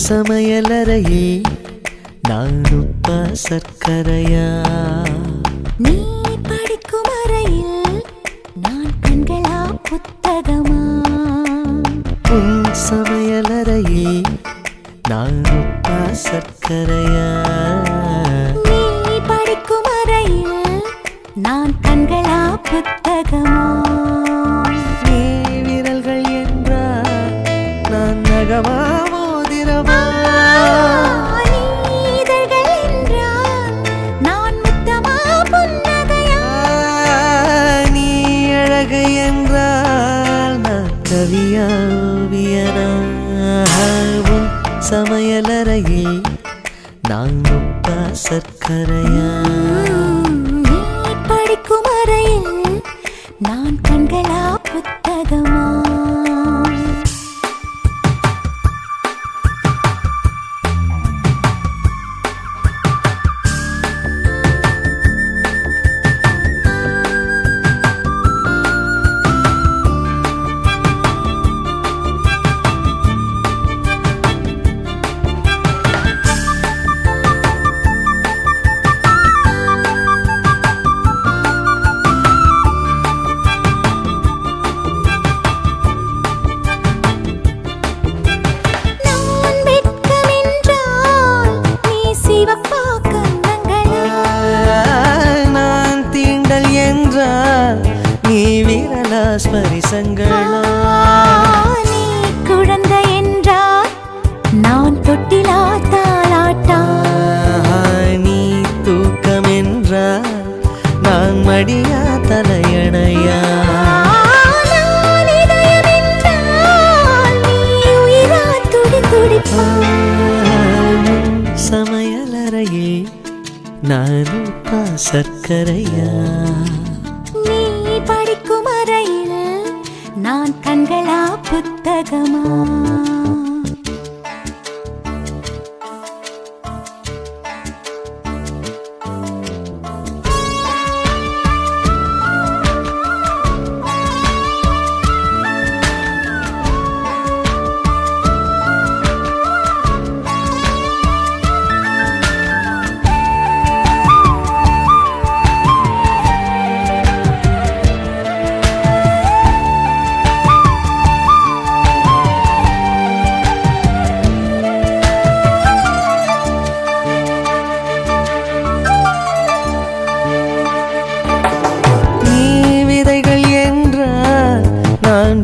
சமையலறையில் நான் உப்பா சர்க்கரையா? நீ படிக்கும் அறையில் நான் கண்களா புத்தகமா? உன் சமையலறையில் நான் உப்பா சர்க்கரையா? நீ படிக்கும் அறையில் நான் கண்களா புத்தகமா? நீ விரல்கள் என்றால் நான் நகமா மோதிரமா? நீதழ்கள் என்றால் நான் முத்தமா புன்னகையா? நீ அழகு என்றால் நான் கவியா ஓவியனா? உன் சமையலறையில் நான் உப்பா சர்க்கரையா? நீ படிக்கும் அறையில் நான் கண்களா புத்தகமா? ஸ்பரிசங்களா? நீ குழந்தை என்றால் நான் தொட்டிலா தாலாட்டா? நீ தூக்கம் என்றால் நான் மடியா தலையணையா? சமையலறையில் நான் உப்பா சர்க்கரையா? நீ படிக்கும் அறையில் நான் கண்களா புத்தகமா?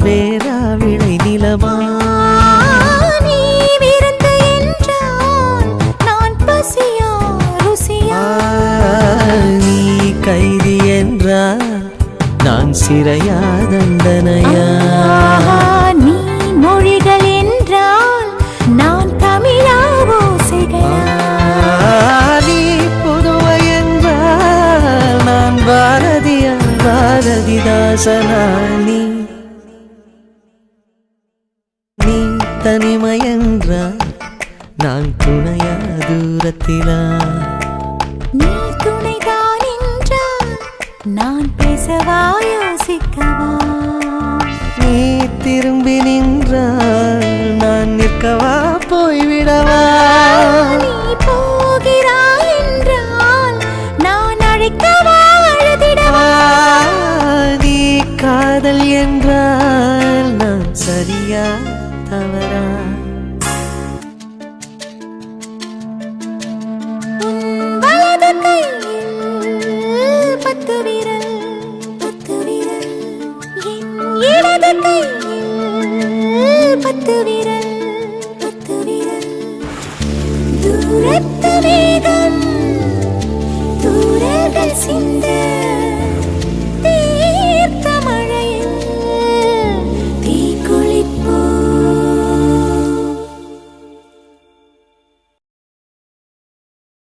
வேறா விளை நிலமா? நீ விருந்து என்றால் நான் பசியா ருசியா? நீ கைதி என்றால் நான் சிறையா தண்டனையா? நீ மொழிகள் என்றால் நான் தமிழா ஓசைகளா? நீ புதுவை என்றால் நான் பாரதியா பாரதிதாசனா? நீ தனிமை என்றால் நான் துணையா தூரத்திலா? நீ துணைதான் என்றால் நான் பேசவா யோசிக்கவா? நீ திரும்பி நின்றால் நான் நிற்கவா போய்விடவா? நீ போகிறாய் என்றால் நான் அழைக்கவா அழுதிடவா? நீ காதல் என்றால் நான் சரியா தவறா? வலது கையில் 10 விரல் 10 விரல், என் இடது கையில் 10 விரல் 10 விரல். தூரத்து மேகம் தூரங்கள் சிந்த